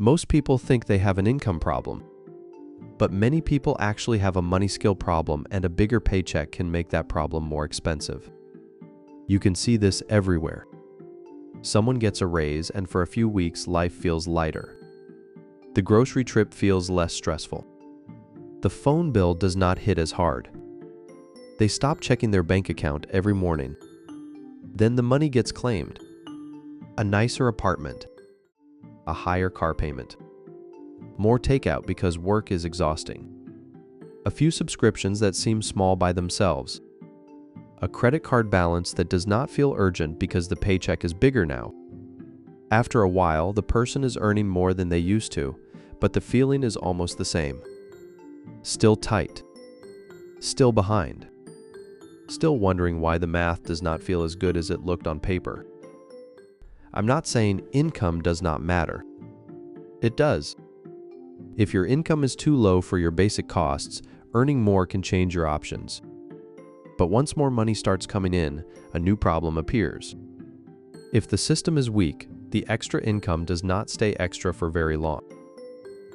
Most people think they have an income problem, but many people actually have a money skill problem, and a bigger paycheck can make that problem more expensive. You can see this everywhere. Someone gets a raise, and for a few weeks, life feels lighter. The grocery trip feels less stressful. The phone bill does not hit as hard. They stop checking their bank account every morning. Then the money gets claimed. A nicer apartment, a higher car payment, more takeout because work is exhausting, a few subscriptions that seem small by themselves, a credit card balance that does not feel urgent because the paycheck is bigger now. After a while, the person is earning more than they used to, but the feeling is almost the same. Still tight, still behind, still wondering why the math does not feel as good as it looked on paper. I'm not saying income does not matter. It does. If your income is too low for your basic costs, earning more can change your options. But once more money starts coming in, a new problem appears. If the system is weak, the extra income does not stay extra for very long.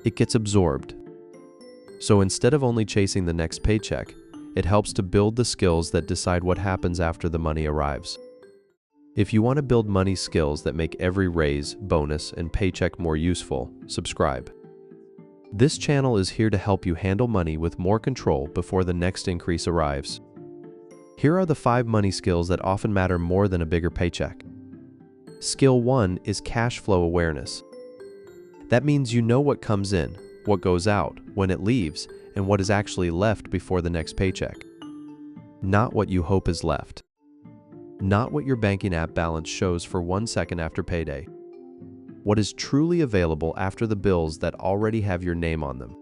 It gets absorbed. So instead of only chasing the next paycheck, it helps to build the skills that decide what happens after the money arrives. If you want to build money skills that make every raise, bonus, and paycheck more useful, subscribe. This channel is here to help you handle money with more control before the next increase arrives. Here are the 5 money skills that often matter more than a bigger paycheck. Skill 1 is cash flow awareness. That means you know what comes in, what goes out, when it leaves, and what is actually left before the next paycheck. Not what you hope is left. Not what your banking app balance shows for 1 second after payday. What is truly available after the bills that already have your name on them.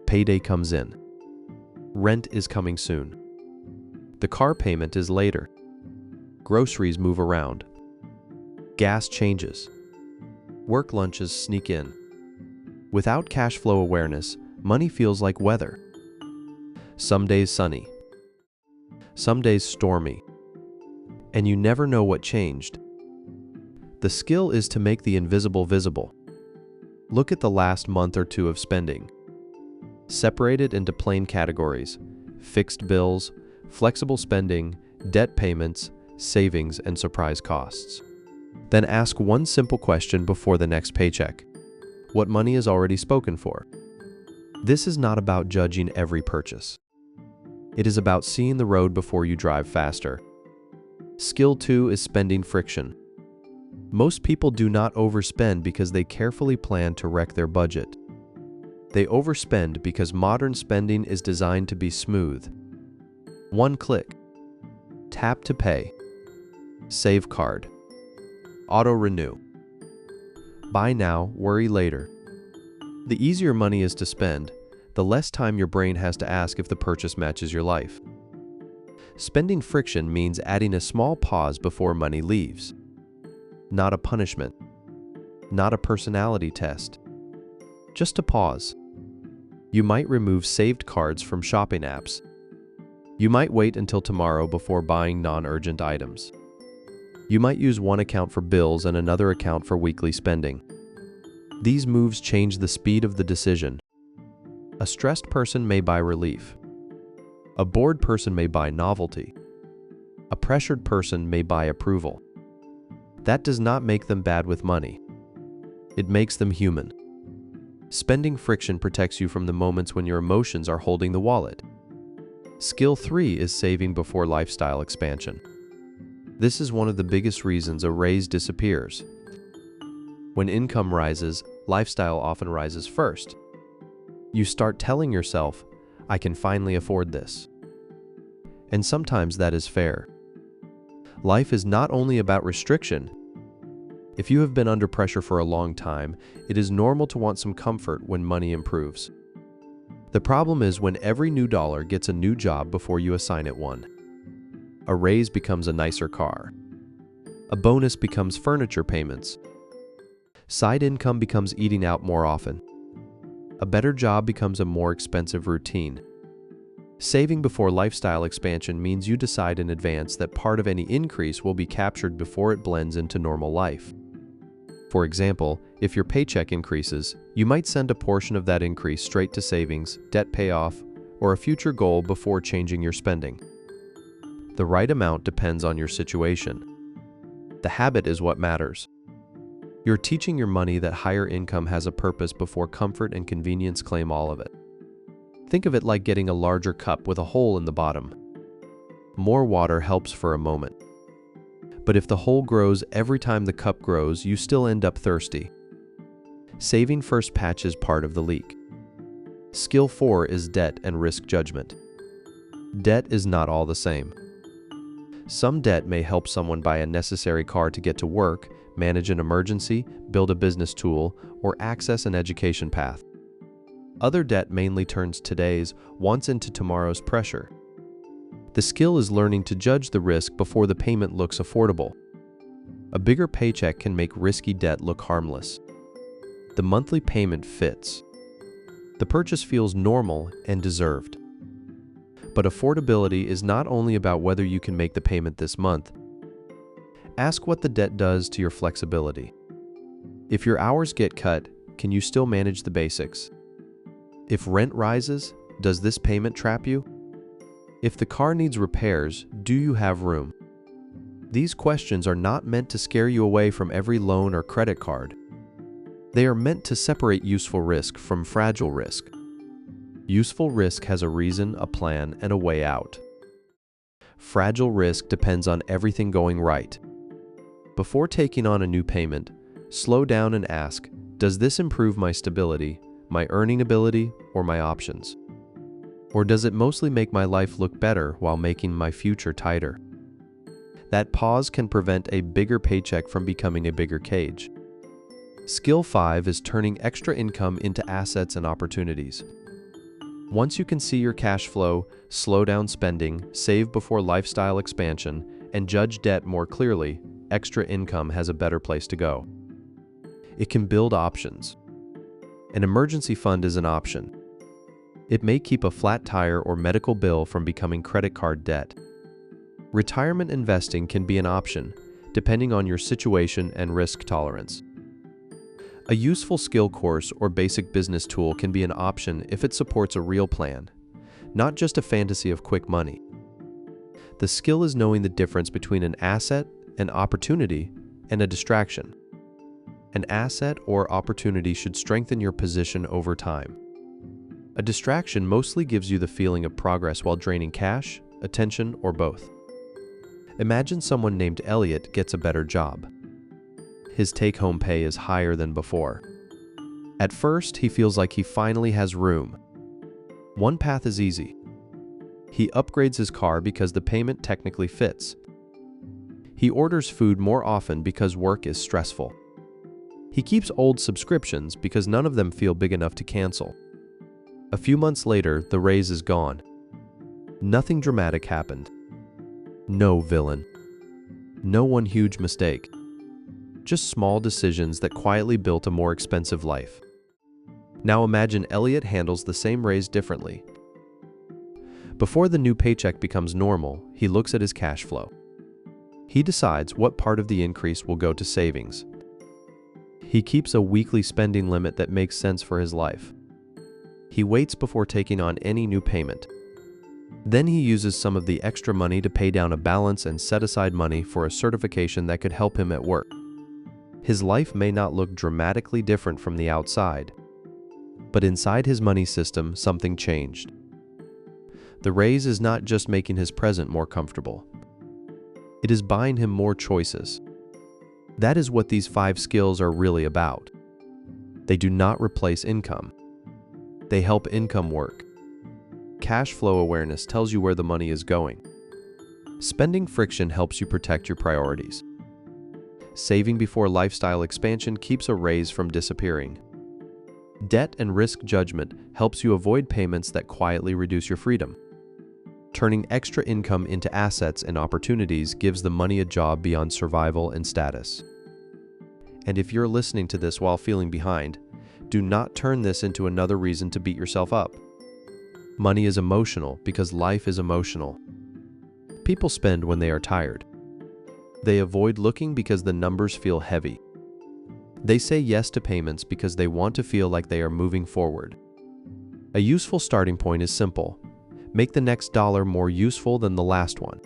Payday comes in. Rent is coming soon. The car payment is later. Groceries move around. Gas changes. Work lunches sneak in. Without cash flow awareness, money feels like weather. Some days sunny. Some days stormy. And you never know what changed. The skill is to make the invisible visible. Look at the last month or two of spending. Separate it into plain categories: fixed bills, flexible spending, debt payments, savings, and surprise costs. Then ask one simple question before the next paycheck: what money is already spoken for? This is not about judging every purchase. It is about seeing the road before you drive faster. Skill 2 is spending friction. Most people do not overspend because they carefully plan to wreck their budget. They overspend because modern spending is designed to be smooth. One click. Tap to pay. Save card. Auto renew. Buy now, worry later. The easier money is to spend, the less time your brain has to ask if the purchase matches your life. Spending friction means adding a small pause before money leaves. Not a punishment. Not a personality test. Just a pause. You might remove saved cards from shopping apps. You might wait until tomorrow before buying non-urgent items. You might use one account for bills and another account for weekly spending. These moves change the speed of the decision. A stressed person may buy relief. A bored person may buy novelty. A pressured person may buy approval. That does not make them bad with money. It makes them human. Spending friction protects you from the moments when your emotions are holding the wallet. Skill 3 is saving before lifestyle expansion. This is one of the biggest reasons a raise disappears. When income rises, lifestyle often rises first. You start telling yourself, I can finally afford this. And sometimes that is fair. Life is not only about restriction. If you have been under pressure for a long time, it is normal to want some comfort when money improves. The problem is when every new dollar gets a new job before you assign it one. A raise becomes a nicer car. A bonus becomes furniture payments. Side income becomes eating out more often. A better job becomes a more expensive routine. Saving before lifestyle expansion means you decide in advance that part of any increase will be captured before it blends into normal life. For example, if your paycheck increases, you might send a portion of that increase straight to savings, debt payoff, or a future goal before changing your spending. The right amount depends on your situation. The habit is what matters. You're teaching your money that higher income has a purpose before comfort and convenience claim all of it. Think of it like getting a larger cup with a hole in the bottom. More water helps for a moment. But if the hole grows every time the cup grows, you still end up thirsty. Saving first patches part of the leak. Skill 4 is debt and risk judgment. Debt is not all the same. Some debt may help someone buy a necessary car to get to work, manage an emergency, build a business tool, or access an education path. Other debt mainly turns today's wants into tomorrow's pressure. The skill is learning to judge the risk before the payment looks affordable. A bigger paycheck can make risky debt look harmless. The monthly payment fits. The purchase feels normal and deserved. But affordability is not only about whether you can make the payment this month. Ask what the debt does to your flexibility. If your hours get cut, can you still manage the basics? If rent rises, does this payment trap you? If the car needs repairs, do you have room? These questions are not meant to scare you away from every loan or credit card. They are meant to separate useful risk from fragile risk. Useful risk has a reason, a plan, and a way out. Fragile risk depends on everything going right. Before taking on a new payment, slow down and ask, does this improve my stability, my earning ability, or my options? Or does it mostly make my life look better while making my future tighter? That pause can prevent a bigger paycheck from becoming a bigger cage. Skill 5 is turning extra income into assets and opportunities. Once you can see your cash flow, slow down spending, save before lifestyle expansion, and judge debt more clearly, extra income has a better place to go. It can build options. An emergency fund is an option. It may keep a flat tire or medical bill from becoming credit card debt. Retirement investing can be an option, depending on your situation and risk tolerance. A useful skill course or basic business tool can be an option if it supports a real plan, not just a fantasy of quick money. The skill is knowing the difference between an asset, an opportunity, and a distraction. An asset or opportunity should strengthen your position over time. A distraction mostly gives you the feeling of progress while draining cash, attention, or both. Imagine someone named Elliot gets a better job. His take-home pay is higher than before. At first, he feels like he finally has room. One path is easy. He upgrades his car because the payment technically fits. He orders food more often because work is stressful. He keeps old subscriptions because none of them feel big enough to cancel. A few months later, the raise is gone. Nothing dramatic happened. No villain. No one huge mistake. Just small decisions that quietly built a more expensive life. Now imagine Elliot handles the same raise differently. Before the new paycheck becomes normal, he looks at his cash flow. He decides what part of the increase will go to savings. He keeps a weekly spending limit that makes sense for his life. He waits before taking on any new payment. Then he uses some of the extra money to pay down a balance and set aside money for a certification that could help him at work. His life may not look dramatically different from the outside, but inside his money system, something changed. The raise is not just making his present more comfortable. It is buying him more choices. That is what these 5 skills are really about. They do not replace income. They help income work. Cash flow awareness tells you where the money is going. Spending friction helps you protect your priorities. Saving before lifestyle expansion keeps a raise from disappearing. Debt and risk judgment helps you avoid payments that quietly reduce your freedom. Turning extra income into assets and opportunities gives the money a job beyond survival and status. And if you're listening to this while feeling behind, do not turn this into another reason to beat yourself up. Money is emotional because life is emotional. People spend when they are tired. They avoid looking because the numbers feel heavy. They say yes to payments because they want to feel like they are moving forward. A useful starting point is simple. Make the next dollar more useful than the last one.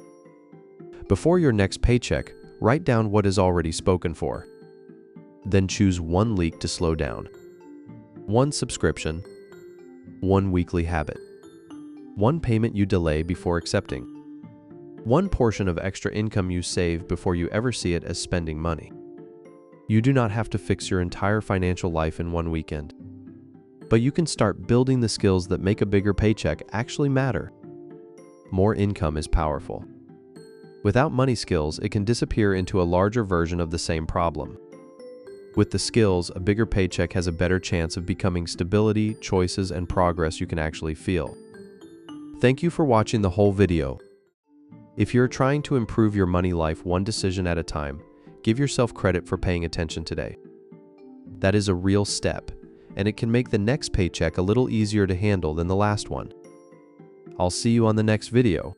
Before your next paycheck, write down what is already spoken for. Then choose one leak to slow down, one subscription, one weekly habit, one payment you delay before accepting, one portion of extra income you save before you ever see it as spending money. You do not have to fix your entire financial life in one weekend, but you can start building the skills that make a bigger paycheck actually matter. More income is powerful. Without money skills, it can disappear into a larger version of the same problem. With the skills, a bigger paycheck has a better chance of becoming stability, choices, and progress you can actually feel. Thank you for watching the whole video. If you're trying to improve your money life one decision at a time, give yourself credit for paying attention today. That is a real step, and it can make the next paycheck a little easier to handle than the last one. I'll see you on the next video.